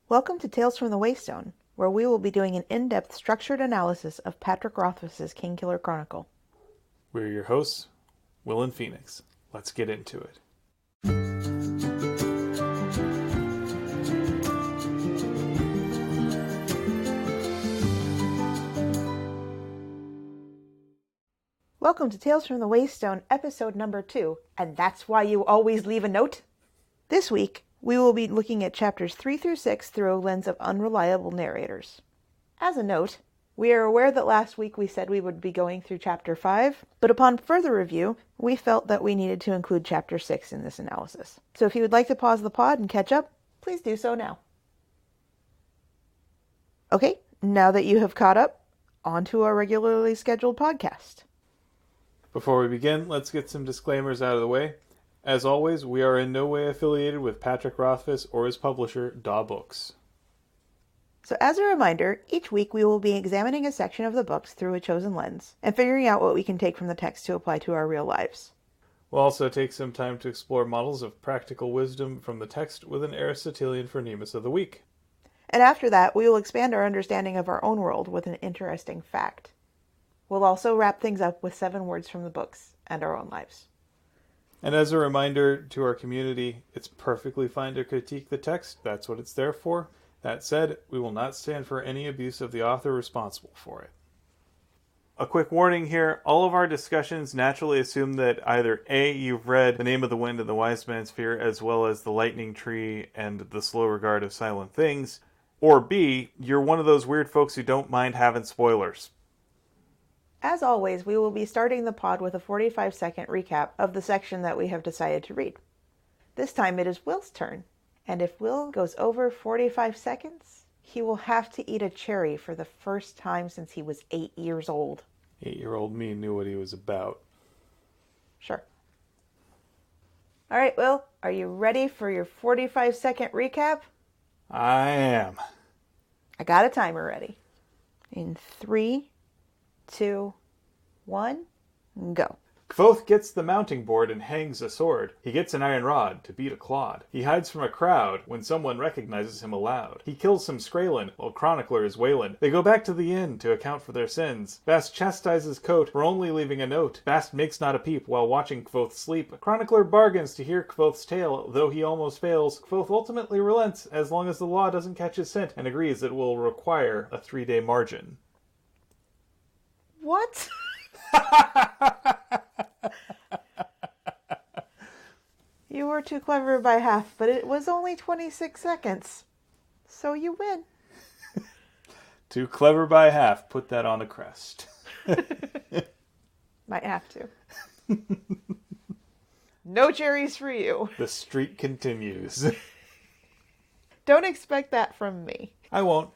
Welcome to Tales from the Waystone, where we will be doing an in-depth structured analysis of Patrick Rothfuss's Kingkiller Chronicle. We're your hosts, Will and Phoenix. Let's get into it. Welcome to Tales from the Waystone, episode number 2, and that's why you always leave a note? This week, we will be looking at chapters 3 through 6 through a lens of unreliable narrators. As a note, we are aware that last week we said we would be going through chapter 5, but upon further review, we felt that we needed to include chapter 6 in this analysis. So if you would like to pause the pod and catch up, please do so now. Okay, now that you have caught up, on to our regularly scheduled podcast. Before we begin, let's get some disclaimers out of the way. As always, we are in no way affiliated with Patrick Rothfuss or his publisher, Daw Books. So as a reminder, each week we will be examining a section of the books through a chosen lens, and figuring out what we can take from the text to apply to our real lives. We'll also take some time to explore models of practical wisdom from the text with an Aristotelian phronemus of the week. And after that, we will expand our understanding of our own world with an interesting fact. We'll also wrap things up with 7 words from the books and our own lives. And as a reminder to our community, it's perfectly fine to critique the text. That's what it's there for. That said, we will not stand for any abuse of the author responsible for it. A quick warning here, all of our discussions naturally assume that either A, you've read The Name of the Wind and the Wise Man's Fear, as well as The Lightning Tree and The Slow Regard of Silent Things, or B, you're one of those weird folks who don't mind having spoilers. As always, we will be starting the pod with a 45-second recap of the section that we have decided to read. This time it is Will's turn, and if Will goes over 45 seconds, he will have to eat a cherry for the first time since he was 8 years old. 8-year-old me knew what he was about. Sure. All right, Will, are you ready for your 45-second recap? I am. I got a timer ready. In 3, 2, 1, go. Kvothe gets the mounting board and hangs a sword. He gets an iron rod to beat a clod. He hides from a crowd when someone recognizes him aloud. He kills some Skraelin while Chronicler is wailin'. They go back to the inn to account for their sins. Bast chastises Coat for only leaving a note. Bast makes not a peep while watching Kvothe sleep. Chronicler bargains to hear Kvothe's tale, though he almost fails. Kvothe ultimately relents as long as the law doesn't catch his scent and agrees it will require a 3-day margin. What? You were too clever by half, but it was only 26 seconds. So you win. Too clever by half. Put that on a crest. Might have to. No cherries for you. The streak continues. Don't expect that from me. I won't.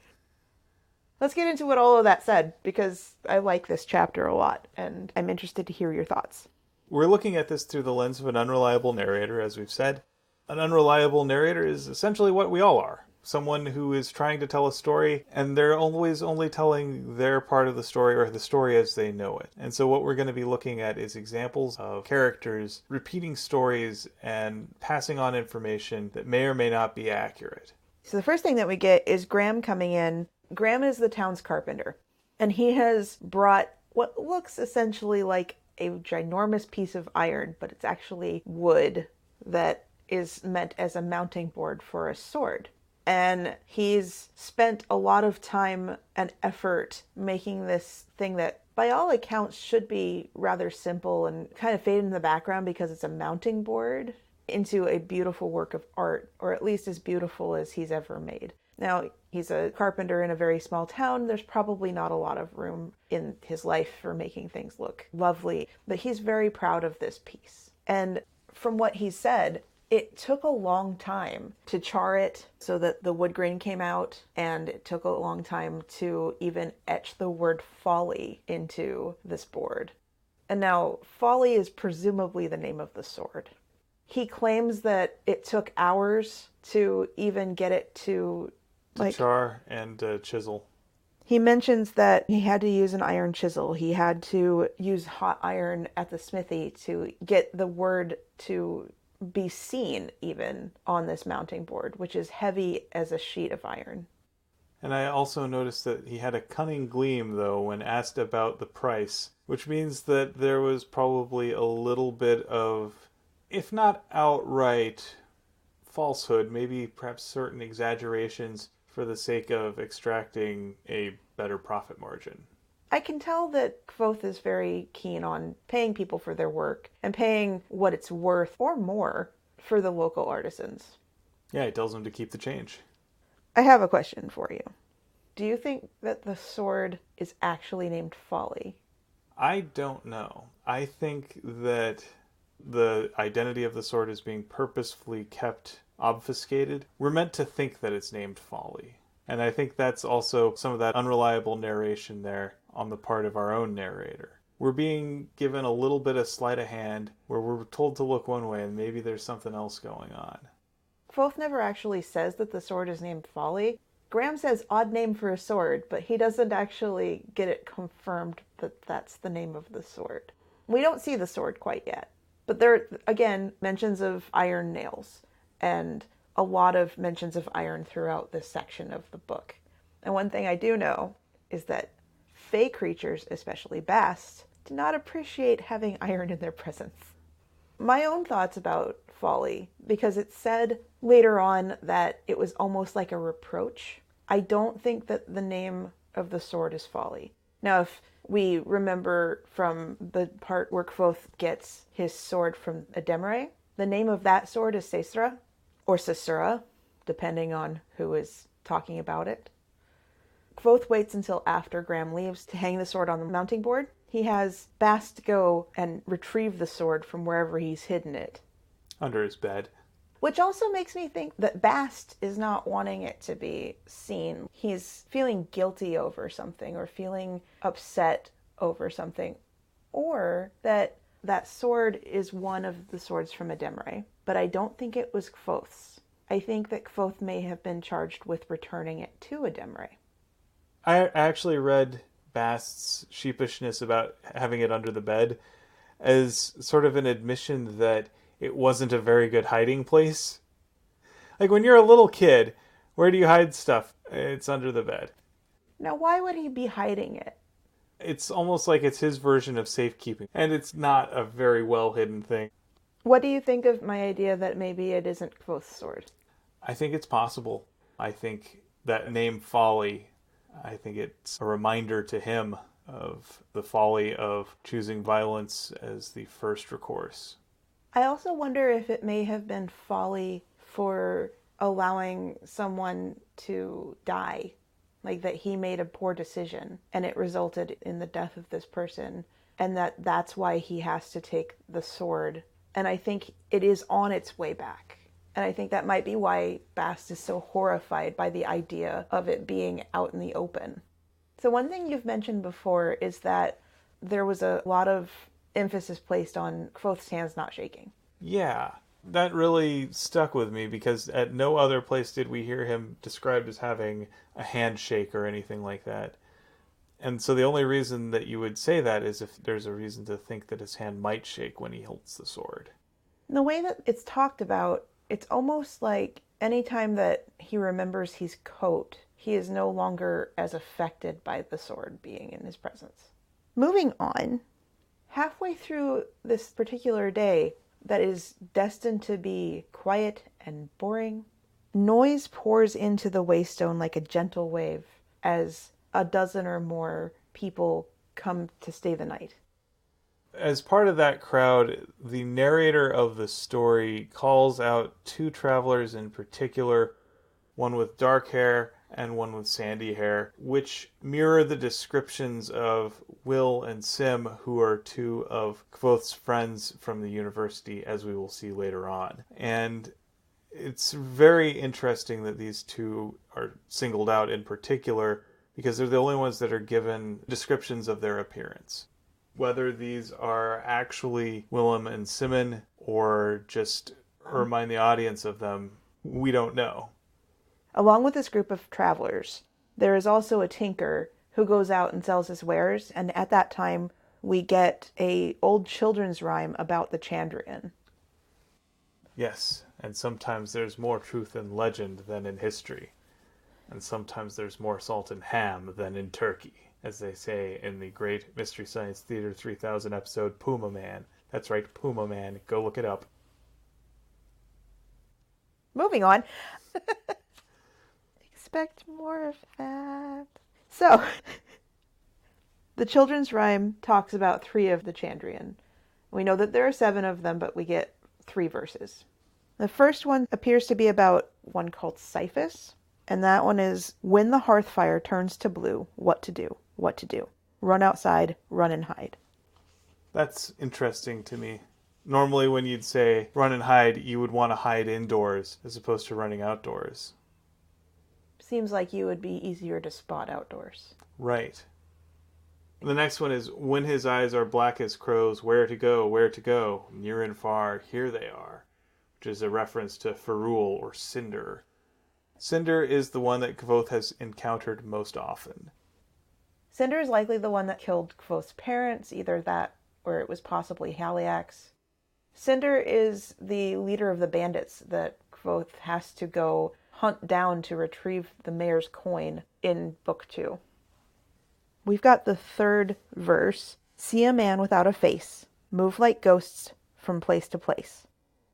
Let's get into what all of that said, because I like this chapter a lot, and I'm interested to hear your thoughts. We're looking at this through the lens of an unreliable narrator, as we've said. An unreliable narrator is essentially what we all are. Someone who is trying to tell a story, and they're always only telling their part of the story, or the story as they know it. And so what we're going to be looking at is examples of characters repeating stories and passing on information that may or may not be accurate. So the first thing that we get is Graham coming in. Graham is the town's carpenter, and he has brought what looks essentially like a ginormous piece of iron, but it's actually wood that is meant as a mounting board for a sword. And he's spent a lot of time and effort making this thing that, by all accounts, should be rather simple and kind of fade in the background because it's a mounting board, into a beautiful work of art, or at least as beautiful as he's ever made. Now, he's a carpenter in a very small town. There's probably not a lot of room in his life for making things look lovely, but he's very proud of this piece. And from what he said, it took a long time to char it so that the wood grain came out, and it took a long time to even etch the word folly into this board. And now, folly is presumably the name of the sword. He claims that it took hours to even get it to char and chisel. He mentions that he had to use an iron chisel. He had to use hot iron at the smithy to get the word to be seen even on this mounting board, which is heavy as a sheet of iron. And I also noticed that he had a cunning gleam, though, when asked about the price, which means that there was probably a little bit of, if not outright falsehood, maybe perhaps certain exaggerations for the sake of extracting a better profit margin. I can tell that Kvothe is very keen on paying people for their work and paying what it's worth or more for the local artisans. Yeah, he tells them to keep the change. I have a question for you. Do you think that the sword is actually named Folly? I don't know. I think that the identity of the sword is being purposefully kept obfuscated. We're meant to think that it's named Folly. And I think that's also some of that unreliable narration there on the part of our own narrator. We're being given a little bit of sleight of hand where we're told to look one way and maybe there's something else going on. Kvothe never actually says that the sword is named Folly. Graham says odd name for a sword, but he doesn't actually get it confirmed that that's the name of the sword. We don't see the sword quite yet. But there, again, mentions of iron nails and a lot of mentions of iron throughout this section of the book. And one thing I do know is that Fey creatures, especially Bast, do not appreciate having iron in their presence. My own thoughts about Folly, because it said later on that it was almost like a reproach. I don't think that the name of the sword is Folly. Now, if we remember from the part where Kvothe gets his sword from Edemre, the name of that sword is Sesra, or Sesura, depending on who is talking about it. Kvothe waits until after Graham leaves to hang the sword on the mounting board. He has Bast go and retrieve the sword from wherever he's hidden it. Under his bed. Which also makes me think that Bast is not wanting it to be seen. He's feeling guilty over something or feeling upset over something. Or that sword is one of the swords from Edemre. But I don't think it was Kvothe's. I think that Kvothe may have been charged with returning it to Edemre. I actually read Bast's sheepishness about having it under the bed as sort of an admission that it wasn't a very good hiding place. Like when you're a little kid, where do you hide stuff? It's under the bed. Now, why would he be hiding it? It's almost like it's his version of safekeeping, and it's not a very well hidden thing. What do you think of my idea that maybe it isn't Kvothe's sword? I think it's possible. I think that name Folly, I think it's a reminder to him of the folly of choosing violence as the first recourse. I also wonder if it may have been folly for allowing someone to die. Like that he made a poor decision and it resulted in the death of this person. And that's why he has to take the sword. And I think it is on its way back. And I think that might be why Bast is so horrified by the idea of it being out in the open. So one thing you've mentioned before is that there was a lot of emphasis placed on Kvothe's hands not shaking. Yeah, that really stuck with me because at no other place did we hear him described as having a handshake or anything like that. And so the only reason that you would say that is if there's a reason to think that his hand might shake when he holds the sword. The way that it's talked about, it's almost like anytime that he remembers his coat, he is no longer as affected by the sword being in his presence. Moving on, halfway through this particular day that is destined to be quiet and boring, noise pours into the Waystone like a gentle wave as a dozen or more people come to stay the night. As part of that crowd, the narrator of the story calls out two travelers in particular, one with dark hair and one with sandy hair, which mirror the descriptions of Will and Sim, who are two of Kvothe's friends from the university, as we will see later on. And it's very interesting that these two are singled out in particular, because they're the only ones that are given descriptions of their appearance. Whether these are actually Willem and Simon or just remind the audience of them, we don't know. Along with this group of travelers, there is also a tinker who goes out and sells his wares, and at that time we get a old children's rhyme about the Chandrian. Yes, and sometimes there's more truth in legend than in history. And sometimes there's more salt in ham than in turkey, as they say in the great Mystery Science Theater 3000 episode Puma Man. That's right, Puma Man. Go look it up. Moving on. Expect more of that. So, the children's rhyme talks about 3 of the Chandrian. We know that there are 7 of them, but we get 3 verses. The first one appears to be about one called Siphus, and that one is, when the hearth fire turns to blue, what to do, what to do. Run outside, run and hide. That's interesting to me. Normally when you'd say run and hide, you would want to hide indoors as opposed to running outdoors. Seems like you would be easier to spot outdoors. Right. The next one is, when his eyes are black as crows, where to go, near and far, here they are, which is a reference to Ferrule or Cinder. Cinder is the one that Kvothe has encountered most often. Cinder is likely the one that killed Kvothe's parents, either that or it was possibly Haliax. Cinder is the leader of the bandits that Kvothe has to go hunt down to retrieve the mayor's coin in Book 2. We've got the 3rd verse. See a man without a face, move like ghosts from place to place.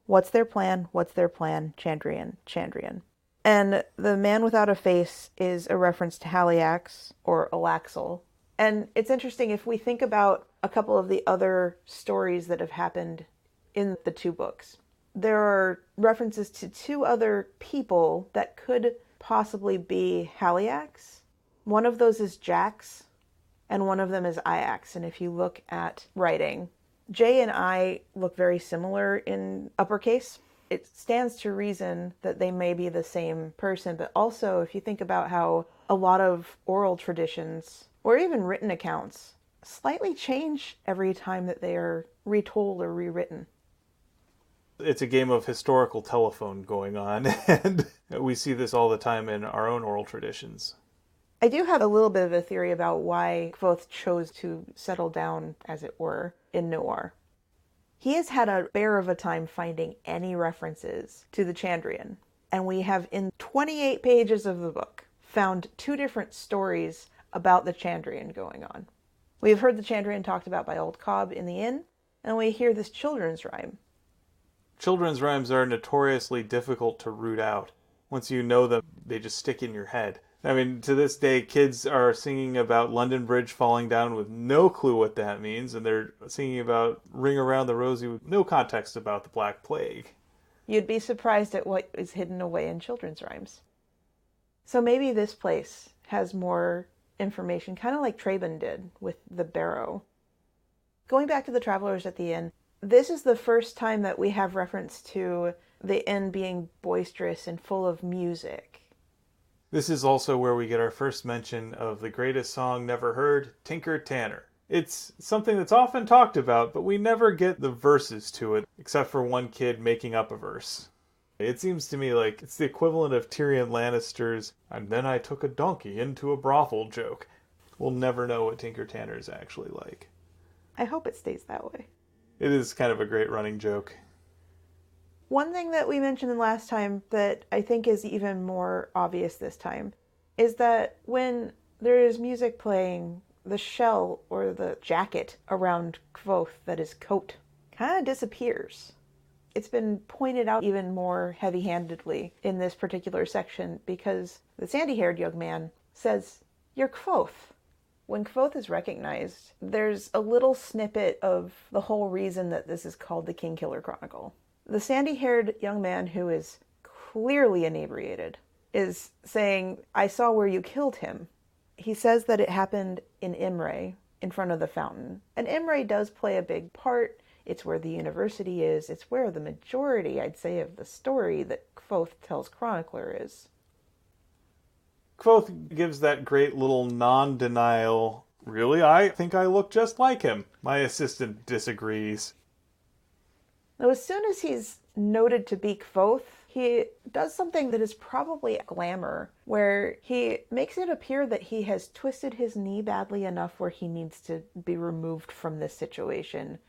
What's their plan? What's their plan? Chandrian, Chandrian. And the man without a face is a reference to Haliax or Alaxel. And it's interesting if we think about a couple of the other stories that have happened in the 2 books. There are references to 2 other people that could possibly be Haliax. One of those is Jax, and one of them is Iax. And if you look at writing, J and I look very similar in uppercase. It stands to reason that they may be the same person, but also if you think about how a lot of oral traditions, or even written accounts, slightly change every time that they are retold or rewritten. It's a game of historical telephone going on, and we see this all the time in our own oral traditions. I do have a little bit of a theory about why Kvothe chose to settle down, as it were, in Noir. He has had a bear of a time finding any references to the Chandrian, and we have, in 28 pages of the book, found 2 different stories about the Chandrian going on. We have heard the Chandrian talked about by Old Cobb in the inn, and we hear this children's rhyme. Children's rhymes are notoriously difficult to root out. Once you know them, they just stick in your head. I mean, to this day, kids are singing about London Bridge falling down with no clue what that means, and they're singing about Ring Around the Rosie with no context about the Black Plague. You'd be surprised at what is hidden away in children's rhymes. So maybe this place has more information, kind of like Traben did with the barrow. Going back to the travelers at the inn, this is the first time that we have reference to the inn being boisterous and full of music. This is also where we get our first mention of the greatest song never heard, Tinker Tanner. It's something that's often talked about, but we never get the verses to it, except for one kid making up a verse. It seems to me like it's the equivalent of Tyrion Lannister's "and then I took a donkey into a brothel" joke. We'll never know what Tinker Tanner is actually like. I hope it stays that way. It is kind of a great running joke. One thing that we mentioned last time that I think is even more obvious this time is that when there is music playing, the shell or the jacket around Kvothe, that is coat, kind of disappears. It's been pointed out even more heavy-handedly in this particular section because the sandy-haired young man says, "You're Kvothe." When Kvothe is recognized, there's a little snippet of the whole reason that this is called the Kingkiller Chronicle. The sandy-haired young man, who is clearly inebriated, is saying, "I saw where you killed him." He says that it happened in Imre, in front of the fountain. And Imre does play a big part. It's where the university is. It's where the majority, I'd say, of the story that Kvothe tells Chronicler is. Kvothe gives that great little non-denial, "Really, I think I look just like him. My assistant disagrees." Now, as soon as he's noted to be Kvothe, he does something that is probably a glamour, where he makes it appear that he has twisted his knee badly enough where he needs to be removed from this situation.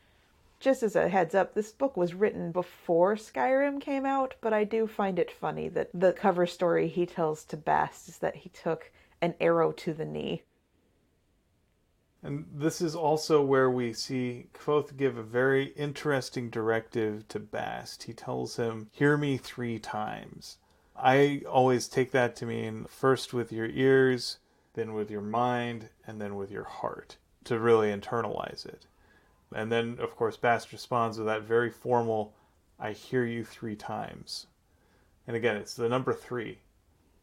Just as a heads up, this book was written before Skyrim came out, but I do find it funny that the cover story he tells to Bast is that he took an arrow to the knee. And this is also where we see Kvothe give a very interesting directive to Bast. He tells him, "Hear me 3 times." I always take that to mean first with your ears, then with your mind, and then with your heart, to really internalize it. And then, of course, Bast responds with that very formal, "I hear you 3 times." And again, it's the number 3.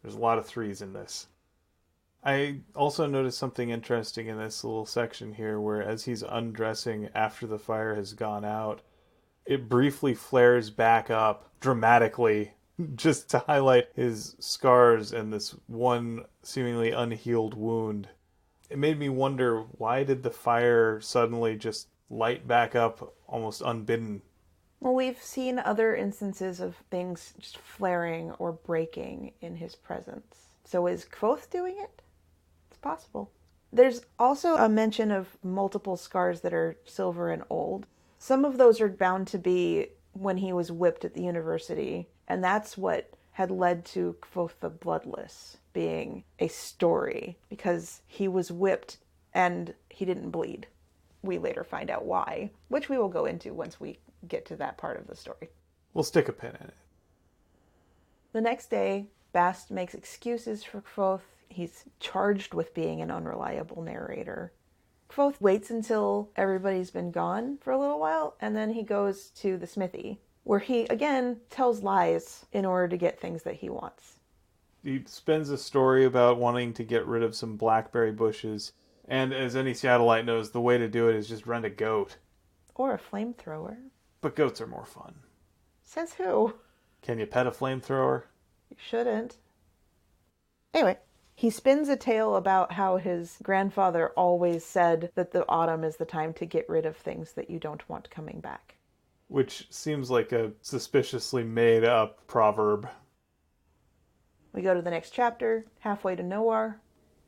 There's a lot of 3s in this. I also noticed something interesting in this little section here where as he's undressing after the fire has gone out, it briefly flares back up dramatically just to highlight his scars and this one seemingly unhealed wound. It made me wonder, why did the fire suddenly just light back up almost unbidden? Well, we've seen other instances of things just flaring or breaking in his presence. So is Kvothe doing it? It's possible. There's also a mention of multiple scars that are silver and old. Some of those are bound to be when he was whipped at the university, and that's what had led to Kvothe the Bloodless being a story, because he was whipped and he didn't bleed. We later find out why, which we will go into once we get to that part of the story. We'll stick a pin in it. The next day, Bast makes excuses for Kvothe. He's charged with being an unreliable narrator. Kvothe waits until everybody's been gone for a little while, and then he goes to the smithy, where he, again, tells lies in order to get things that he wants. He spins a story about wanting to get rid of some blackberry bushes, and as any Seattleite knows, the way to do it is just rent a goat. Or a flamethrower. But goats are more fun. Says who? Can you pet a flamethrower? You shouldn't. Anyway, he spins a tale about how his grandfather always said that the autumn is the time to get rid of things that you don't want coming back. Which seems like a suspiciously made up proverb. We go to the next chapter, halfway to Nowhere,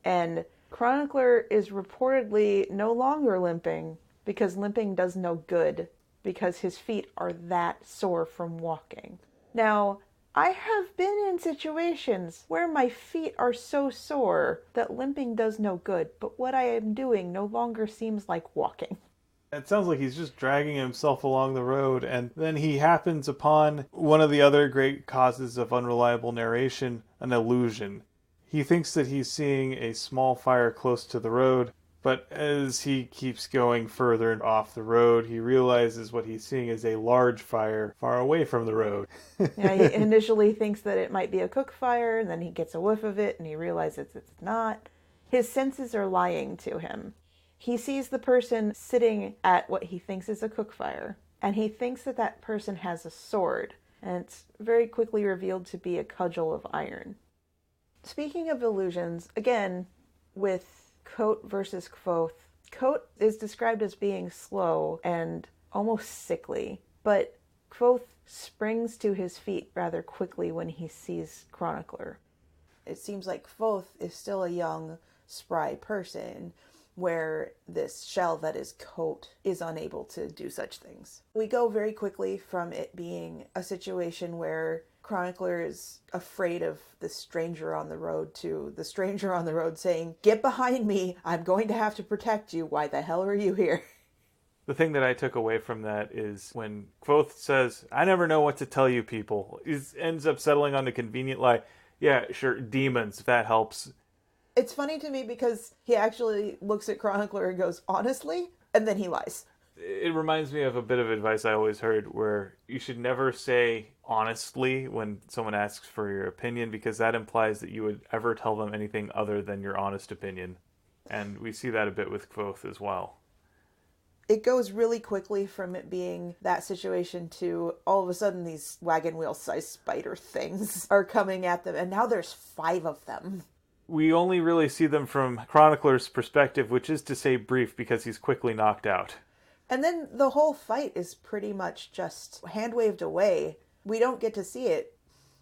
and Chronicler is reportedly no longer limping, because limping does no good, because his feet are that sore from walking. Now, I have been in situations where my feet are so sore that limping does no good, but what I am doing no longer seems like walking. It sounds like he's just dragging himself along the road, and then he happens upon one of the other great causes of unreliable narration, an illusion. He thinks that he's seeing a small fire close to the road, but as he keeps going further off the road, he realizes what he's seeing is a large fire far away from the road. Yeah, he initially thinks that it might be a cook fire, and then he gets a whiff of it, and he realizes it's not. His senses are lying to him. He sees the person sitting at what he thinks is a cook fire, and he thinks that that person has a sword, and it's very quickly revealed to be a cudgel of iron. Speaking of illusions, again, with Kote versus Kvothe, Kote is described as being slow and almost sickly, but Kvothe springs to his feet rather quickly when he sees Chronicler. It seems like Kvothe is still a young, spry person, where this shell that is Kote is unable to do such things. We go very quickly from it being a situation where Chronicler is afraid of the stranger on the road to the stranger on the road saying, "Get behind me, I'm going to have to protect you, why the hell are you here?" The thing that I took away from that is when Kvothe says, "I never know what to tell you people," he ends up settling on the convenient lie, "Yeah, sure, demons, if that helps." It's funny to me because he actually looks at Chronicler and goes, "Honestly?" And then he lies. It reminds me of a bit of advice I always heard where you should never say honestly when someone asks for your opinion, because that implies that you would ever tell them anything other than your honest opinion. And we see that a bit with Kvothe as well. It goes really quickly from it being that situation to all of a sudden these wagon wheel sized spider things are coming at them, and now there's 5 of them. We only really see them from Chronicler's perspective, which is to say brief, because he's quickly knocked out. And then the whole fight is pretty much just hand-waved away. We don't get to see it.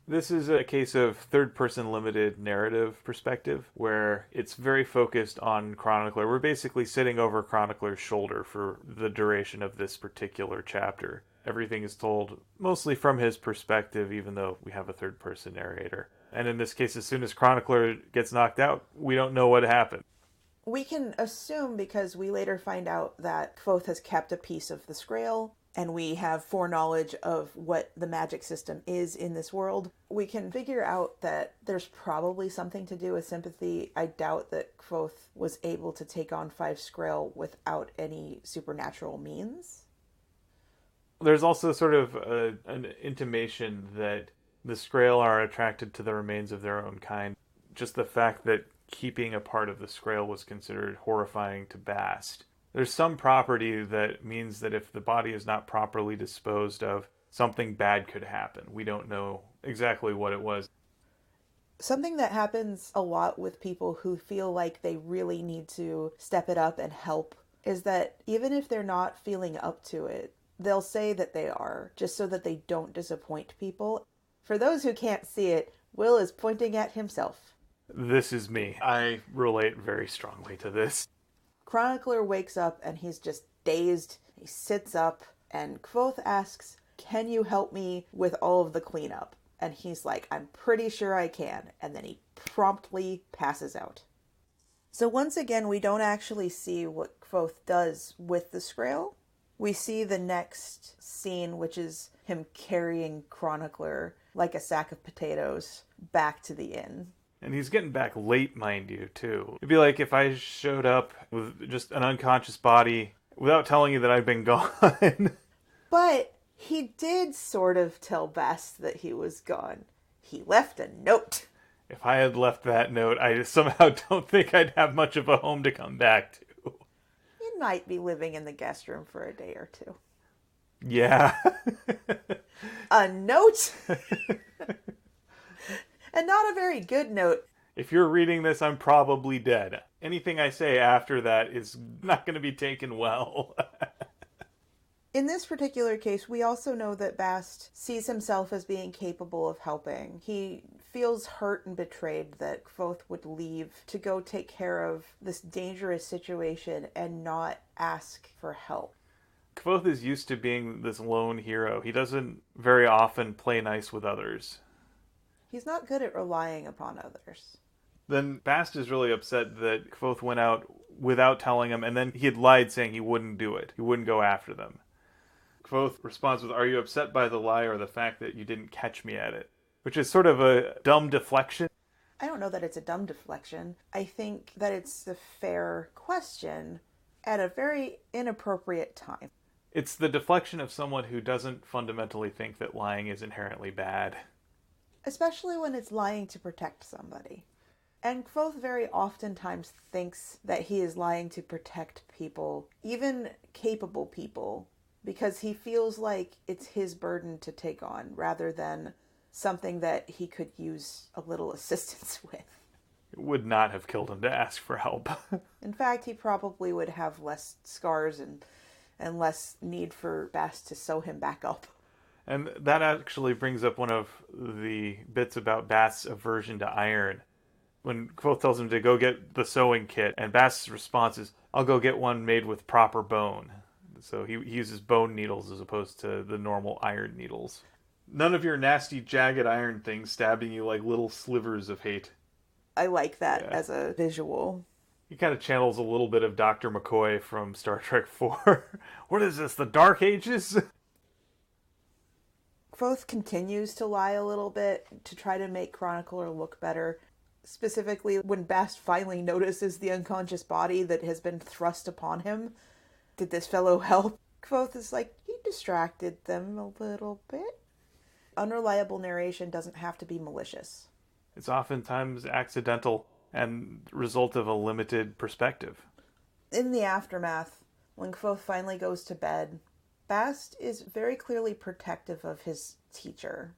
This is a case of third-person limited narrative perspective, where it's very focused on Chronicler. We're basically sitting over Chronicler's shoulder for the duration of this particular chapter. Everything is told mostly from his perspective, even though we have a third-person narrator. And in this case, as soon as Chronicler gets knocked out, we don't know what happened. We can assume, because we later find out that Kvothe has kept a piece of the Scrael, and we have foreknowledge of what the magic system is in this world, we can figure out that there's probably something to do with sympathy. I doubt that Kvothe was able to take on 5 Scrael without any supernatural means. There's also sort of an intimation that the Scrael are attracted to the remains of their own kind. Just the fact that keeping a part of the Scrael was considered horrifying to Bast. There's some property that means that if the body is not properly disposed of, something bad could happen. We don't know exactly what it was. Something that happens a lot with people who feel like they really need to step it up and help is that even if they're not feeling up to it, they'll say that they are, just so that they don't disappoint people. For those who can't see it, Will is pointing at himself. This is me. I relate very strongly to this. Chronicler wakes up and he's just dazed. He sits up and Kvothe asks, "Can you help me with all of the cleanup?" And he's like, "I'm pretty sure I can." And then he promptly passes out. So once again, we don't actually see what Kvothe does with the Scrael. We see the next scene, which is him carrying Chronicler like a sack of potatoes back to the inn. And he's getting back late, mind you, too. It'd be like if I showed up with just an unconscious body without telling you that I'd been gone. But he did sort of tell Bast that he was gone. He left a note. If I had left that note, I somehow don't think I'd have much of a home to come back to. You might be living in the guest room for a day or two. Yeah. A note? And not a very good note. If you're reading this, I'm probably dead. Anything I say after that is not going to be taken well. In this particular case, we also know that Bast sees himself as being capable of helping. He feels hurt and betrayed that Kvothe would leave to go take care of this dangerous situation and not ask for help. Kvothe is used to being this lone hero. He doesn't very often play nice with others. He's not good at relying upon others. Then Bast is really upset that Kvothe went out without telling him, and then he had lied saying he wouldn't do it. He wouldn't go after them. Kvothe responds with, "Are you upset by the lie or the fact that you didn't catch me at it?" Which is sort of a dumb deflection. I don't know that it's a dumb deflection. I think that it's a fair question at a very inappropriate time. It's the deflection of someone who doesn't fundamentally think that lying is inherently bad. Especially when it's lying to protect somebody. And Kvothe very oftentimes thinks that he is lying to protect people, even capable people, because he feels like it's his burden to take on rather than something that he could use a little assistance with. It would not have killed him to ask for help. In fact, he probably would have less scars and less need for Bast to sew him back up. And that actually brings up one of the bits about Bast's aversion to iron. When Kvothe tells him to go get the sewing kit, and Bast's response is, "I'll go get one made with proper bone." So he uses bone needles as opposed to the normal iron needles. None of your nasty, jagged iron things stabbing you like little slivers of hate. I like that as a visual. He kind of channels a little bit of Dr. McCoy from Star Trek IV. What is this, the Dark Ages? Kvothe continues to lie a little bit to try to make Chronicler look better. Specifically, when Bast finally notices the unconscious body that has been thrust upon him. Did this fellow help? Kvothe is like, he distracted them a little bit. Unreliable narration doesn't have to be malicious. It's oftentimes accidental and the result of a limited perspective. In the aftermath, when Kvothe finally goes to bed, Bast is very clearly protective of his teacher.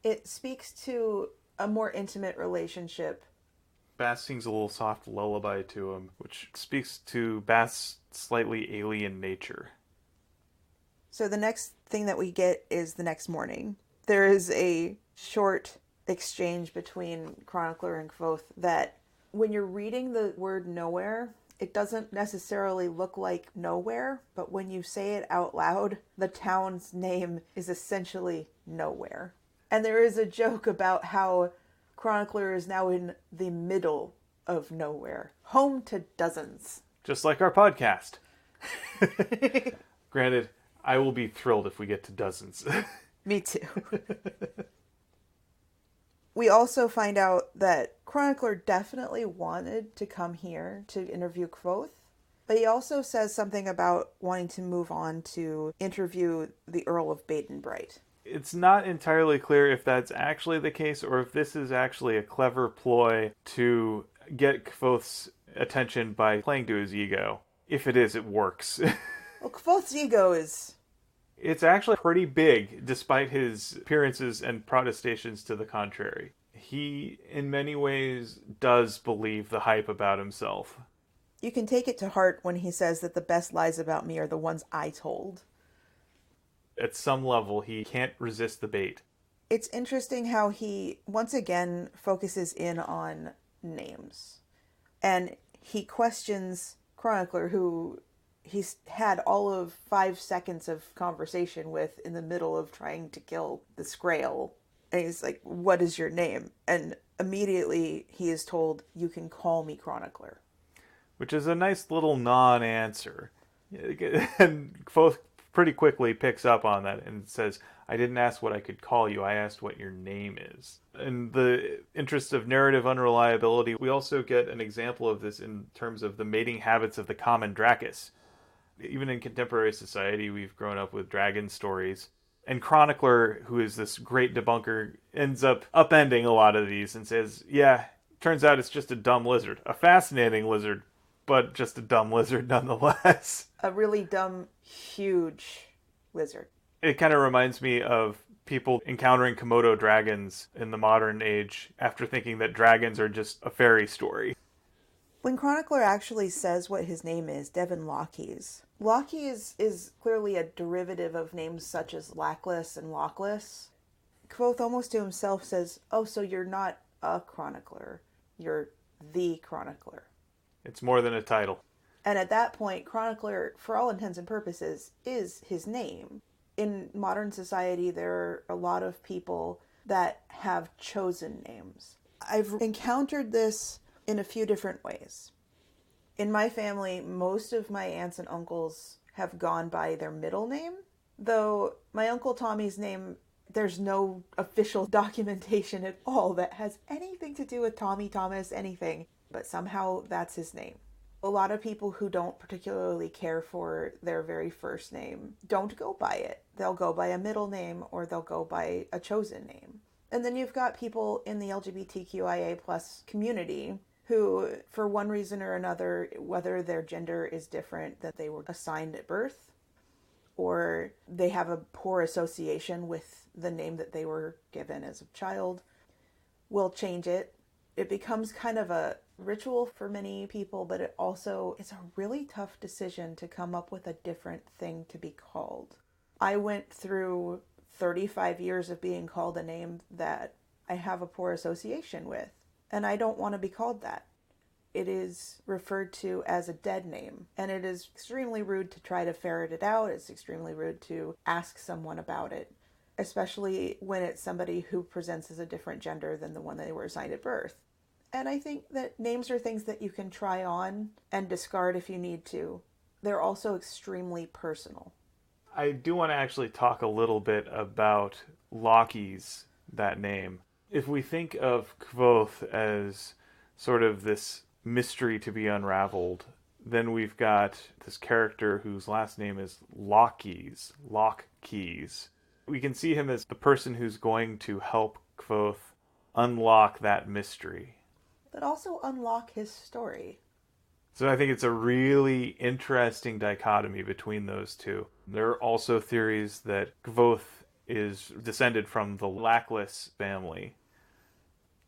It speaks to a more intimate relationship. Bast sings a little soft lullaby to him, which speaks to Bast's slightly alien nature. So the next thing that we get is the next morning. There is a short exchange between Chronicler and Kvothe that when you're reading the word nowhere, it doesn't necessarily look like nowhere, but when you say it out loud, the town's name is essentially nowhere. And there is a joke about how Chronicler is now in the middle of nowhere, home to dozens. Just like our podcast. Granted, I will be thrilled if we get to dozens. Me too. We also find out that Chronicler definitely wanted to come here to interview Kvothe, but he also says something about wanting to move on to interview the Earl of Baden-Bright. It's not entirely clear if that's actually the case or if this is actually a clever ploy to get Kvothe's attention by playing to his ego. If it is, it works. Well, Kvothe's ego is... It's actually pretty big, despite his appearances and protestations to the contrary. He, in many ways, does believe the hype about himself. You can take it to heart when he says that the best lies about me are the ones I told. At some level, he can't resist the bait. It's interesting how he, once again, focuses in on names. And he questions Chronicler, who he's had all of 5 seconds of conversation with in the middle of trying to kill the Scrael. And he's like, what is your name? And immediately he is told, you can call me Chronicler. Which is a nice little non-answer. And Kvothe pretty quickly picks up on that and says, I didn't ask what I could call you, I asked what your name is. In the interest of narrative unreliability, we also get an example of this in terms of the mating habits of the common Drakis. Even in contemporary society, we've grown up with dragon stories. And Chronicler, who is this great debunker, ends up upending a lot of these and says, yeah, turns out it's just a dumb lizard. A fascinating lizard, but just a dumb lizard nonetheless. A really dumb, huge lizard. It kind of reminds me of people encountering Komodo dragons in the modern age after thinking that dragons are just a fairy story. When Chronicler actually says what his name is, Devin Lockhees. Lockhees is clearly a derivative of names such as Lackless and Lockless. Kvothe almost to himself says, oh, so you're not a chronicler, you're the chronicler. It's more than a title. And at that point, chronicler, for all intents and purposes, is his name. In modern society, there are a lot of people that have chosen names. I've encountered this in a few different ways. In my family, most of my aunts and uncles have gone by their middle name, though my Uncle Tommy's name, there's no official documentation at all that has anything to do with Tommy, Thomas, anything, but somehow that's his name. A lot of people who don't particularly care for their very first name don't go by it. They'll go by a middle name or they'll go by a chosen name. And then you've got people in the LGBTQIA plus community who, for one reason or another, whether their gender is different than they were assigned at birth, or they have a poor association with the name that they were given as a child, will change it. It becomes kind of a ritual for many people, but it's a really tough decision to come up with a different thing to be called. I went through 35 years of being called a name that I have a poor association with. And I don't want to be called that. It is referred to as a dead name. And it is extremely rude to try to ferret it out. It's extremely rude to ask someone about it. Especially when it's somebody who presents as a different gender than the one they were assigned at birth. And I think that names are things that you can try on and discard if you need to. They're also extremely personal. I do want to actually talk a little bit about Lockhees, that name. If we think of Kvothe as sort of this mystery to be unraveled, then we've got this character whose last name is Lockhees. We can see him as the person who's going to help Kvothe unlock that mystery. But also unlock his story. So I think it's a really interesting dichotomy between those two. There are also theories that Kvothe is descended from the Lackless family.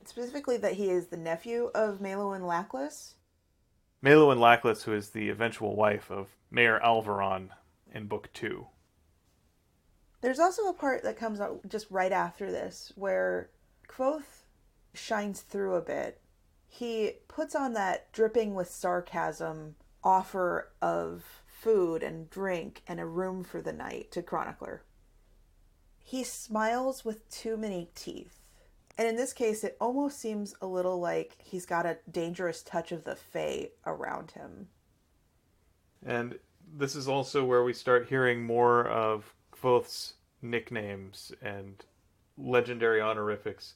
Specifically that he is the nephew of Maelwyn Lackless. Maelwyn Lackless, who is the eventual wife of Mayor Alvaron in Book 2. There's also a part that comes out just right after this where Kvothe shines through a bit. He puts on that dripping with sarcasm offer of food and drink and a room for the night to Chronicler. He smiles with too many teeth. And in this case, it almost seems a little like he's got a dangerous touch of the Fae around him. And this is also where we start hearing more of Kvothe's nicknames and legendary honorifics.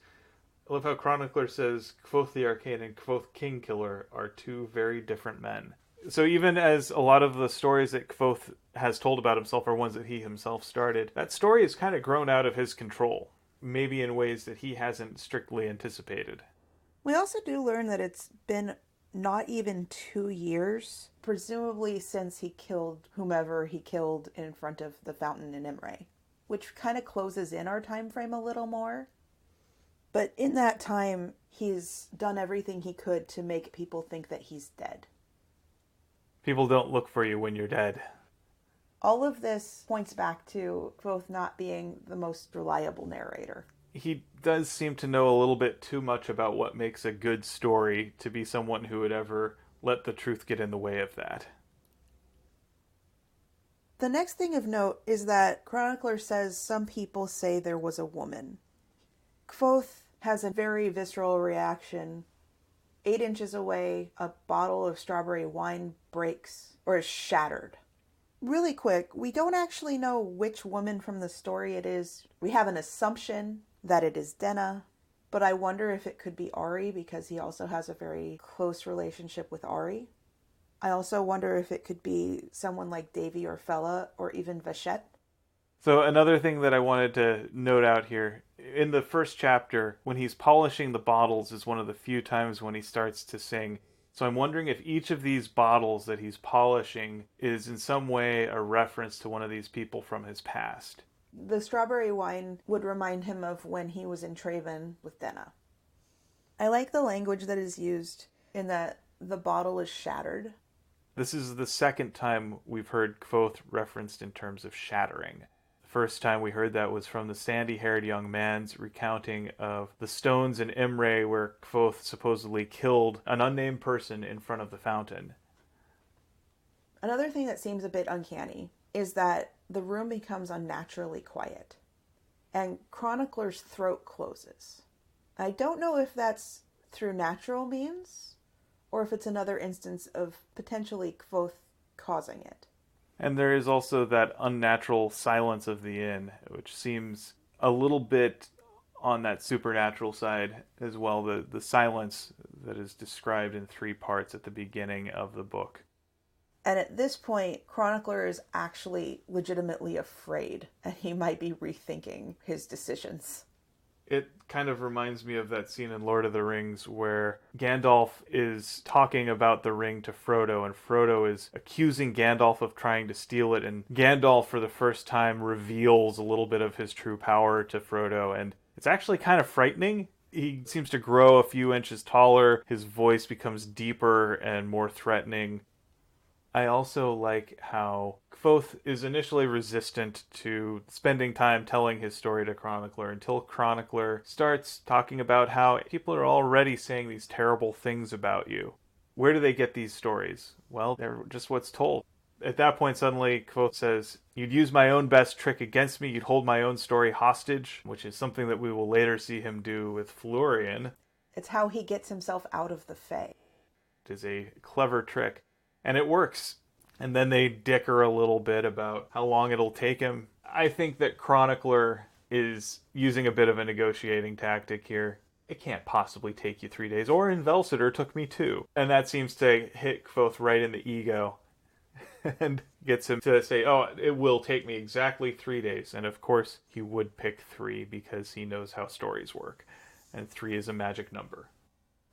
I love how Chronicler says Kvothe the Arcane and Kvothe Kingkiller are two very different men. So even as a lot of the stories that Kvothe has told about himself are ones that he himself started, that story has kind of grown out of his control, maybe in ways that he hasn't strictly anticipated. We also do learn that it's been not even 2 years, presumably since he killed whomever he killed in front of the fountain in Imre, which kind of closes in our time frame a little more. But in that time, he's done everything he could to make people think that he's dead. People don't look for you when you're dead. All of this points back to Kvothe not being the most reliable narrator. He does seem to know a little bit too much about what makes a good story to be someone who would ever let the truth get in the way of that. The next thing of note is that Chronicler says some people say there was a woman. Kvothe has a very visceral reaction. 8 inches away, a bottle of strawberry wine breaks or is shattered. Really quick, we don't actually know which woman from the story it is. We have an assumption that it is Denna, but I wonder if it could be Ari because he also has a very close relationship with Ari. I also wonder if it could be someone like Davy or Fella or even Vachette. So another thing that I wanted to note out here, in the first chapter, when he's polishing the bottles is one of the few times when he starts to sing. So I'm wondering if each of these bottles that he's polishing is in some way a reference to one of these people from his past. The strawberry wine would remind him of when he was in Traven with Denna. I like the language that is used in that the bottle is shattered. This is the second time we've heard Kvothe referenced in terms of shattering. The first time we heard that was from the sandy-haired young man's recounting of the stones in Imre where Kvothe supposedly killed an unnamed person in front of the fountain. Another thing that seems a bit uncanny is that the room becomes unnaturally quiet and Chronicler's throat closes. I don't know if that's through natural means or if it's another instance of potentially Kvothe causing it. And there is also that unnatural silence of the inn, which seems a little bit on that supernatural side as well, the silence that is described in 3 parts at the beginning of the book. And at this point, Chronicler is actually legitimately afraid, and he might be rethinking his decisions. It kind of reminds me of that scene in Lord of the Rings where Gandalf is talking about the ring to Frodo, and Frodo is accusing Gandalf of trying to steal it, and Gandalf for the first time reveals a little bit of his true power to Frodo, and it's actually kind of frightening. He seems to grow a few inches taller, his voice becomes deeper and more threatening. I also like how Kvothe is initially resistant to spending time telling his story to Chronicler until Chronicler starts talking about how people are already saying these terrible things about you. Where do they get these stories? Well, they're just what's told. At that point, suddenly, Kvothe says, "You'd use my own best trick against me, you'd hold my own story hostage," which is something that we will later see him do with Florian. It's how he gets himself out of the Fae. It is a clever trick. And it works. And then they dicker a little bit about how long it'll take him. I think that Chronicler is using a bit of a negotiating tactic here. It can't possibly take you 3 days. Or in Velsitor took me 2. And that seems to hit Kvothe right in the ego. And gets him to say, oh, it will take me exactly 3 days. And of course, he would pick 3 because he knows how stories work. And 3 is a magic number.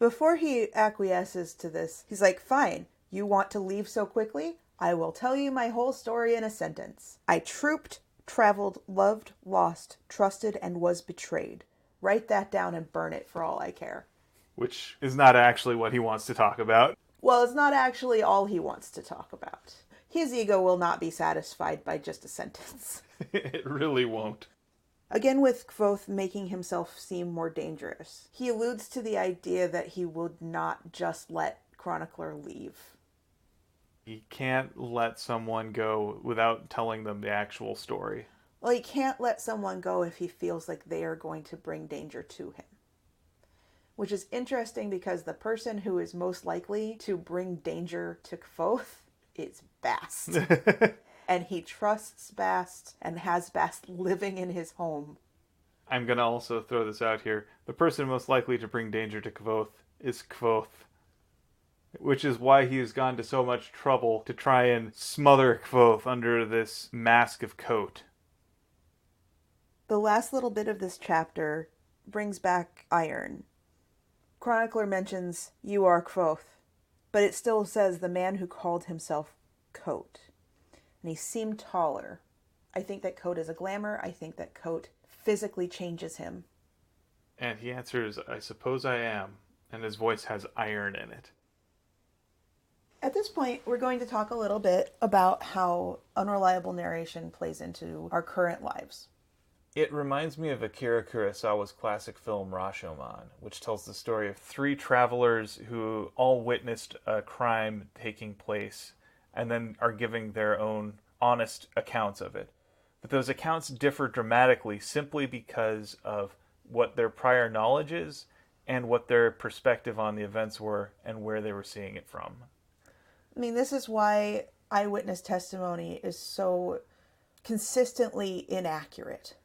Before he acquiesces to this, he's like, fine. You want to leave so quickly? I will tell you my whole story in a sentence. I trooped, traveled, loved, lost, trusted, and was betrayed. Write that down and burn it for all I care. Which is not actually what he wants to talk about. Well, it's not actually all he wants to talk about. His ego will not be satisfied by just a sentence. It really won't. Again, with Kvothe making himself seem more dangerous, he alludes to the idea that he would not just let Chronicler leave. He can't let someone go without telling them the actual story. Well, he can't let someone go if he feels like they are going to bring danger to him. Which is interesting because the person who is most likely to bring danger to Kvothe is Bast. And he trusts Bast and has Bast living in his home. I'm going to also throw this out here. The person most likely to bring danger to Kvothe is Kvothe. Which is why he has gone to so much trouble to try and smother Kvothe under this mask of coat. The last little bit of this chapter brings back Iron. Chronicler mentions, "You are Kvothe," but it still says the man who called himself Coat. And he seemed taller. I think that Coat is a glamour. I think that Coat physically changes him. And he answers, "I suppose I am," and his voice has iron in it. At this point, we're going to talk a little bit about how unreliable narration plays into our current lives. It reminds me of Akira Kurosawa's classic film Rashomon, which tells the story of three travelers who all witnessed a crime taking place and then are giving their own honest accounts of it. But those accounts differ dramatically simply because of what their prior knowledge is and what their perspective on the events were and where they were seeing it from. I mean, this is why eyewitness testimony is so consistently inaccurate.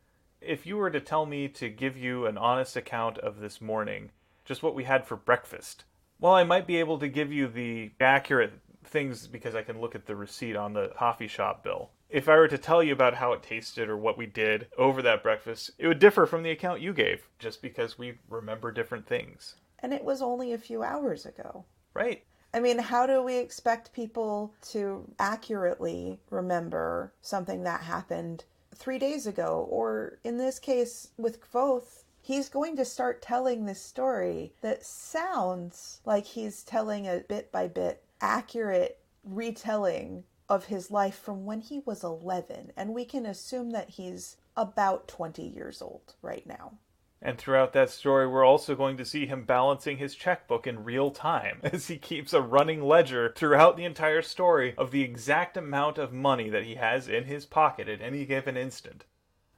If you were to tell me to give you an honest account of this morning, just what we had for breakfast, well, I might be able to give you the accurate things because I can look at the receipt on the coffee shop bill. If I were to tell you about how it tasted or what we did over that breakfast, it would differ from the account you gave, just because we remember different things. And it was only a few hours ago. Right. I mean, how do we expect people to accurately remember something that happened 3 days ago? Or in this case with Kvothe, he's going to start telling this story that sounds like he's telling a bit by bit accurate retelling of his life from when he was 11. And we can assume that he's about 20 years old right now. And throughout that story, we're also going to see him balancing his checkbook in real time as he keeps a running ledger throughout the entire story of the exact amount of money that he has in his pocket at any given instant.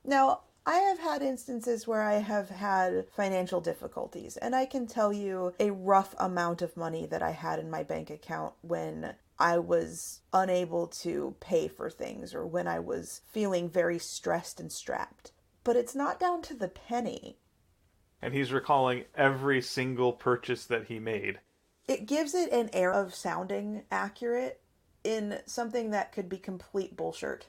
Now, I have had instances where I have had financial difficulties, and I can tell you a rough amount of money that I had in my bank account when I was unable to pay for things or when I was feeling very stressed and strapped. But it's not down to the penny. And he's recalling every single purchase that he made. It gives it an air of sounding accurate in something that could be complete bullshit.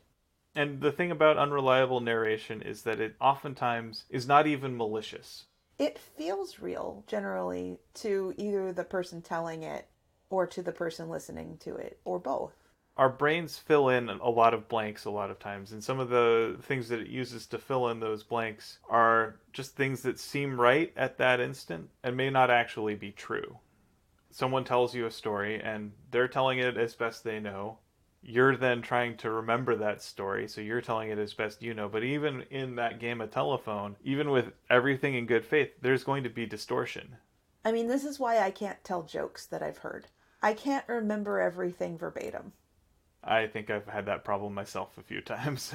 And the thing about unreliable narration is that it oftentimes is not even malicious. It feels real, generally, to either the person telling it or to the person listening to it, or both. Our brains fill in a lot of blanks a lot of times, and some of the things that it uses to fill in those blanks are just things that seem right at that instant and may not actually be true. Someone tells you a story, and they're telling it as best they know. You're then trying to remember that story, so you're telling it as best you know. But even in that game of telephone, even with everything in good faith, there's going to be distortion. I mean, this is why I can't tell jokes that I've heard. I can't remember everything verbatim. I think I've had that problem myself a few times.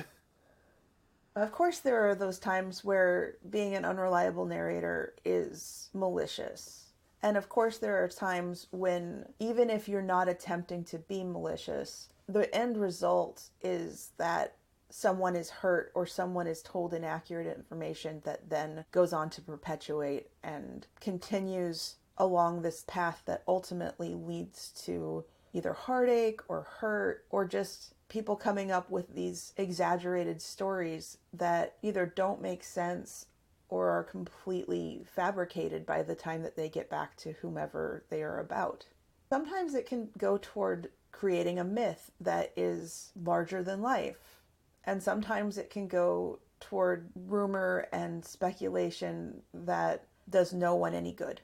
Of course, there are those times where being an unreliable narrator is malicious. And of course, there are times when, even if you're not attempting to be malicious, the end result is that someone is hurt or someone is told inaccurate information that then goes on to perpetuate and continues along this path that ultimately leads to either heartache or hurt or just people coming up with these exaggerated stories that either don't make sense or are completely fabricated by the time that they get back to whomever they are about. Sometimes it can go toward creating a myth that is larger than life. And sometimes it can go toward rumor and speculation that does no one any good.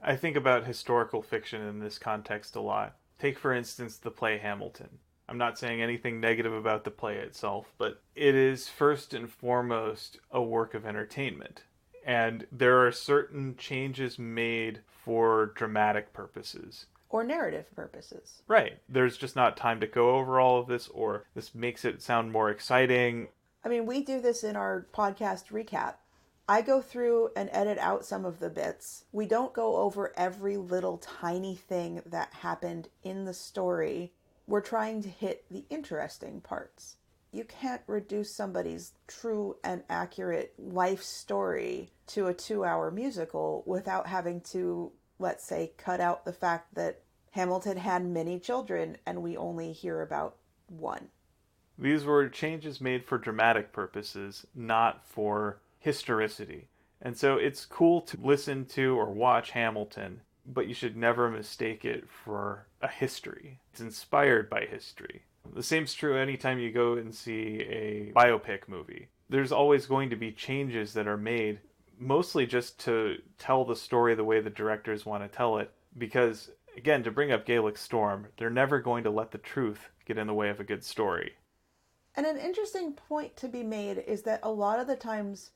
I think about historical fiction in this context a lot. Take, for instance, the play Hamilton. I'm not saying anything negative about the play itself, but it is first and foremost a work of entertainment. And there are certain changes made for dramatic purposes. Or narrative purposes. Right. There's just not time to go over all of this, or this makes it sound more exciting. I mean, we do this in our podcast recap. I go through and edit out some of the bits. We don't go over every little tiny thing that happened in the story. We're trying to hit the interesting parts. You can't reduce somebody's true and accurate life story to a 2-hour musical without having to, let's say, cut out the fact that Hamilton had many children and we only hear about one. These were changes made for dramatic purposes, not for historicity. And so it's cool to listen to or watch Hamilton, but you should never mistake it for a history. It's inspired by history. The same's true anytime you go and see a biopic movie. There's always going to be changes that are made, mostly just to tell the story the way the directors want to tell it. Because, again, to bring up Gaelic Storm, they're never going to let the truth get in the way of a good story. And an interesting point to be made is that a lot of the times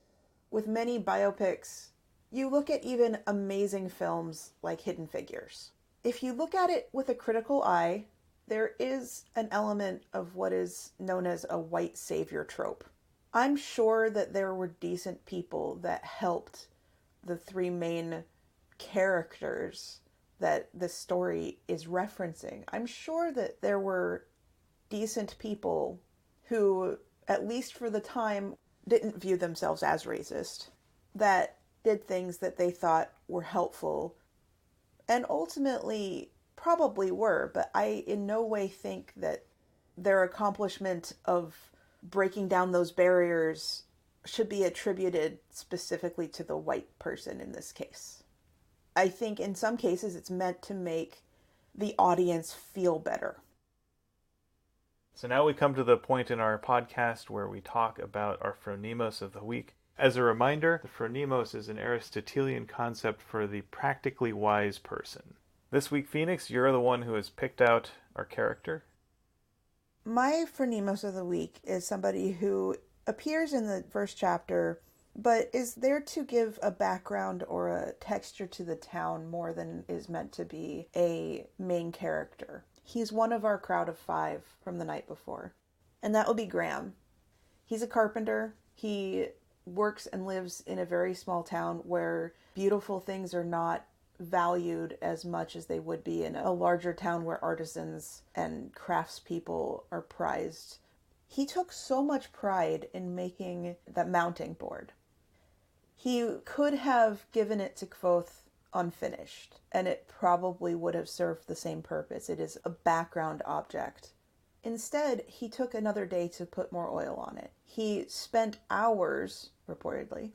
with many biopics, you look at even amazing films like Hidden Figures. If you look at it with a critical eye, there is an element of what is known as a white savior trope. I'm sure that there were decent people that helped the three main characters that the story is referencing. I'm sure that there were decent people who, at least for the time, didn't view themselves as racist, that did things that they thought were helpful, and ultimately probably were, but I in no way think that their accomplishment of breaking down those barriers should be attributed specifically to the white person in this case. I think in some cases it's meant to make the audience feel better. So now we come to the point in our podcast where we talk about our phronimos of the week. As a reminder, the phronimos is an Aristotelian concept for the practically wise person. This week, Phoenix, you're the one who has picked out our character. My phronimos of the week is somebody who appears in the first chapter, but is there to give a background or a texture to the town more than is meant to be a main character. He's one of our crowd of 5 from the night before, and that would be Graham. He's a carpenter. He works and lives in a very small town where beautiful things are not valued as much as they would be in a larger town where artisans and craftspeople are prized. He took so much pride in making that mounting board. He could have given it to Kvothe unfinished, and it probably would have served the same purpose. It is a background object. Instead, he took another day to put more oil on it. He spent hours, reportedly,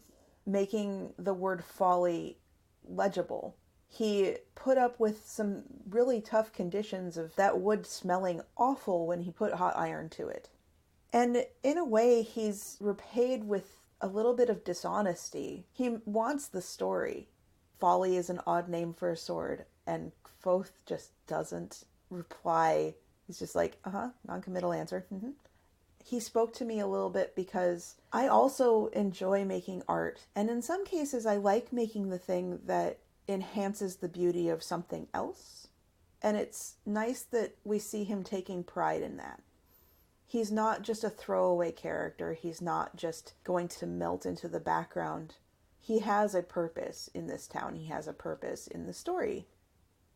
making the word folly legible. He put up with some really tough conditions of that wood smelling awful when he put hot iron to it. And in a way, he's repaid with a little bit of dishonesty. He wants the story. Folly is an odd name for a sword, and Kvothe just doesn't reply. He's just like, non-committal answer. Mm-hmm. He spoke to me a little bit because I also enjoy making art, and in some cases I like making the thing that enhances the beauty of something else, and it's nice that we see him taking pride in that. He's not just a throwaway character. He's not just going to melt into the background. He has a purpose in this town. He has a purpose in the story.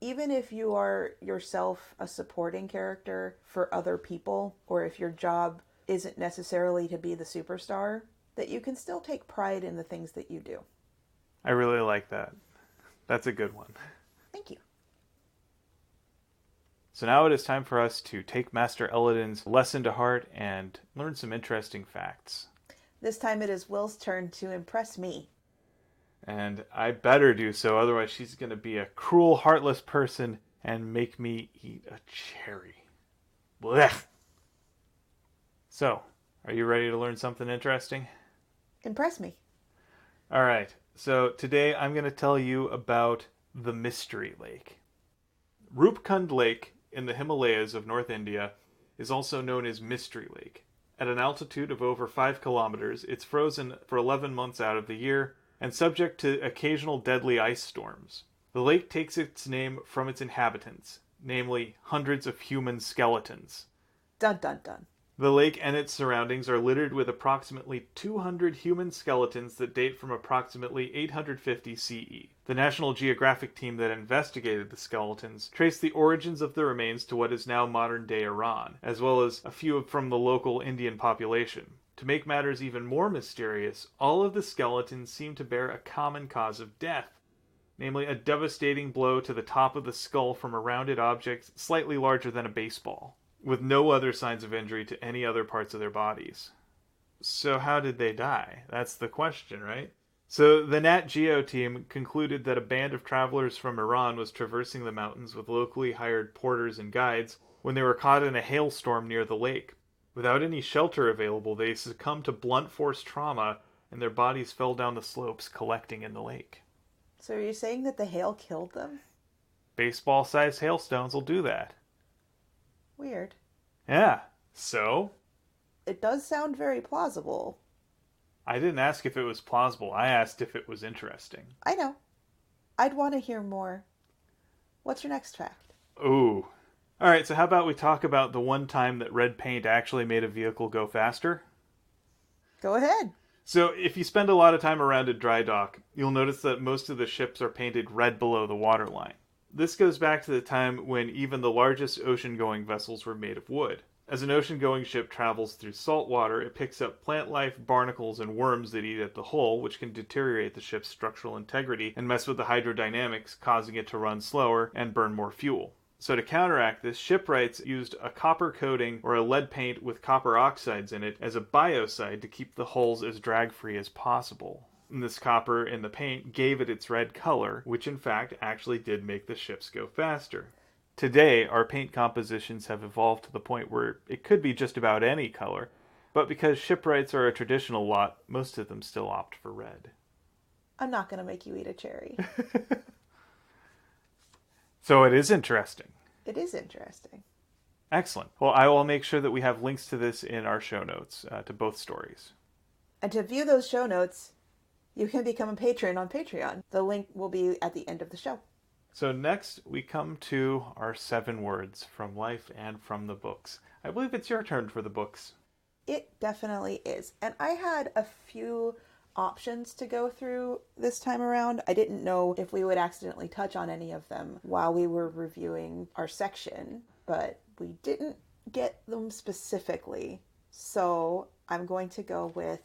Even if you are yourself a supporting character for other people, or if your job isn't necessarily to be the superstar, that you can still take pride in the things that you do. I really like that. That's a good one. Thank you. So now it is time for us to take Master Elodin's lesson to heart and learn some interesting facts. This time it is Will's turn to impress me. And I better do so, otherwise she's going to be a cruel, heartless person and make me eat a cherry. Blech. So, are you ready to learn something interesting? Impress me. All right. So today I'm going to tell you about the Mystery Lake. Rupkund Lake in the Himalayas of North India is also known as Mystery Lake. At an altitude of over 5 kilometers, it's frozen for 11 months out of the year and subject to occasional deadly ice storms. The lake takes its name from its inhabitants, namely hundreds of human skeletons. Dun dun dun. The lake and its surroundings are littered with approximately 200 human skeletons that date from approximately 850 CE. The National Geographic team that investigated the skeletons traced the origins of the remains to what is now modern-day Iran, as well as a few from the local Indian population. To make matters even more mysterious, all of the skeletons seem to bear a common cause of death, namely a devastating blow to the top of the skull from a rounded object slightly larger than a baseball, with no other signs of injury to any other parts of their bodies. So how did they die? That's the question, right? So the Nat Geo team concluded that a band of travelers from Iran was traversing the mountains with locally hired porters and guides when they were caught in a hailstorm near the lake. Without any shelter available, they succumbed to blunt force trauma and their bodies fell down the slopes, collecting in the lake. So are you saying that the hail killed them? Baseball-sized hailstones will do that. Weird. Yeah, so? It does sound very plausible. I didn't ask if it was plausible. I asked if it was interesting. I know. I'd want to hear more. What's your next fact? Ooh. Alright, so how about we talk about the one time that red paint actually made a vehicle go faster? Go ahead. So, if you spend a lot of time around a dry dock, you'll notice that most of the ships are painted red below the waterline. This goes back to the time when even the largest ocean-going vessels were made of wood. As an ocean-going ship travels through salt water, it picks up plant life, barnacles, and worms that eat at the hull, which can deteriorate the ship's structural integrity and mess with the hydrodynamics, causing it to run slower and burn more fuel. So to counteract this, shipwrights used a copper coating or a lead paint with copper oxides in it as a biocide to keep the hulls as drag-free as possible. And this copper in the paint gave it its red color, which in fact actually did make the ships go faster. Today, our paint compositions have evolved to the point where it could be just about any color, but because shipwrights are a traditional lot, most of them still opt for red. I'm not going to make you eat a cherry. So it is interesting. It is interesting. Excellent. Well, I will make sure that we have links to this in our show notes, to both stories. And to view those show notes, you can become a patron on Patreon. The link will be at the end of the show. So next, we come to our 7 words from life and from the books. I believe it's your turn for the books. It definitely is. And I had a few options to go through this time around. I didn't know if we would accidentally touch on any of them while we were reviewing our section, but we didn't get them specifically. So I'm going to go with,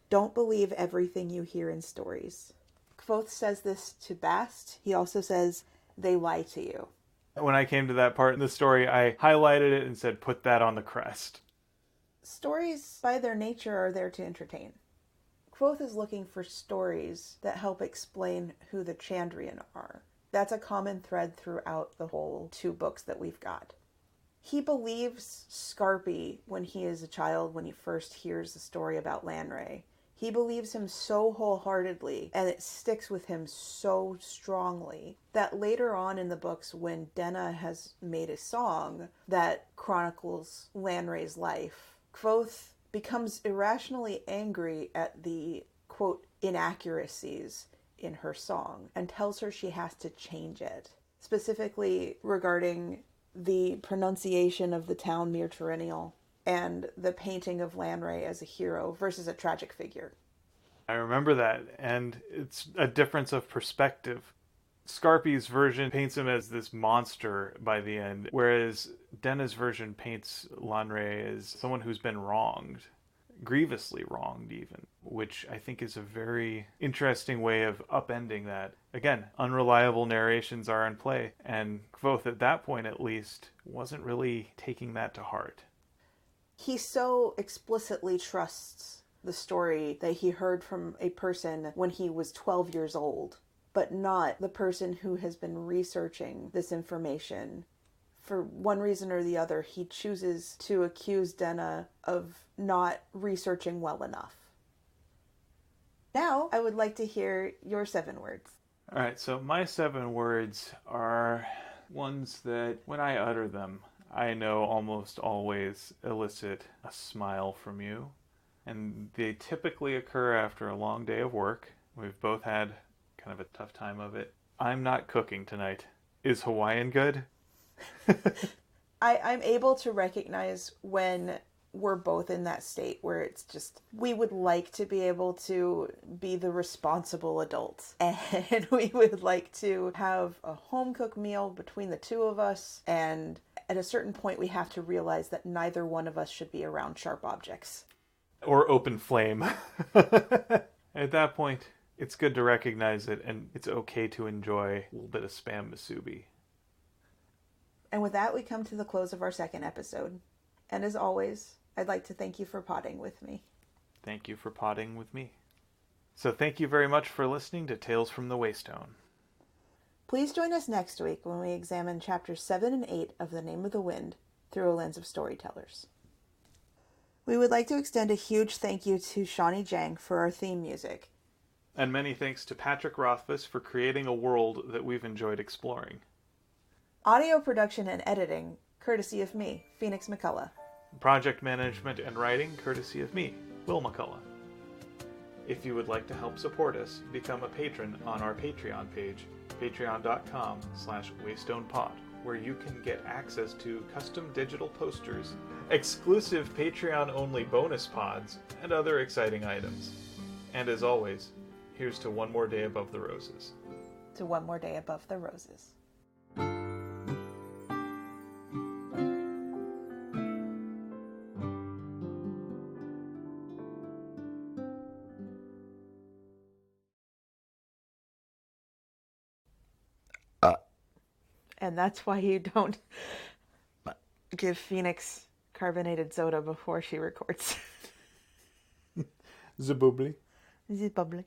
don't believe everything you hear in stories. Kvothe says this to Bast. He also says, they lie to you. When I came to that part in the story, I highlighted it and said, put that on the crest. Stories, by their nature, are there to entertain. Kvothe is looking for stories that help explain who the Chandrian are. That's a common thread throughout the whole 2 books that we've got. He believes Scarpy when he is a child, when he first hears the story about Lanray. He believes him so wholeheartedly, and it sticks with him so strongly, that later on in the books, when Denna has made a song that chronicles Lanray's life, Kvothe becomes irrationally angry at the, quote, inaccuracies in her song, and tells her she has to change it. Specifically regarding the pronunciation of the town Mir Terrenial, and the painting of Lanray as a hero versus a tragic figure. I remember that, and it's a difference of perspective. Scarpy's version paints him as this monster by the end, whereas Denna's version paints Lanray as someone who's been wronged, grievously wronged even, which I think is a very interesting way of upending that. Again, unreliable narrations are in play, and Kvothe at that point at least wasn't really taking that to heart. He so explicitly trusts the story that he heard from a person when he was 12 years old, but not the person who has been researching this information. For one reason or the other, he chooses to accuse Denna of not researching well enough. Now, I would like to hear your 7 words. All right, so my 7 words are ones that, when I utter them, I know almost always elicit a smile from you, and they typically occur after a long day of work. We've both had kind of a tough time of it. I'm not cooking tonight. Is Hawaiian good? I'm able to recognize when we're both in that state where it's just, we would like to be able to be the responsible adults. And we would like to have a home cooked meal between the two of us. And at a certain point, we have to realize that neither one of us should be around sharp objects. Or open flame. At that point, it's good to recognize it, and it's okay to enjoy a little bit of spam musubi. And with that, we come to the close of our second episode. And as always, I'd like to thank you for potting with me. Thank you for potting with me. So thank you very much for listening to Tales from the Waystone. Please join us next week when we examine chapters 7 and 8 of The Name of the Wind through a lens of storytellers. We would like to extend a huge thank you to Shawnee Jang for our theme music. And many thanks to Patrick Rothfuss for creating a world that we've enjoyed exploring. Audio production and editing, courtesy of me, Phoenix McCullough. Project management and writing, courtesy of me, Will McCullough. If you would like to help support us, become a patron on our Patreon page, patreon.com/waystonepod, where you can get access to custom digital posters, exclusive Patreon-only bonus pods, and other exciting items. And as always, here's to one more day above the roses. To one more day above the roses. And that's why you don't give Phoenix carbonated soda before she records. The bubbly. Is it bubbly?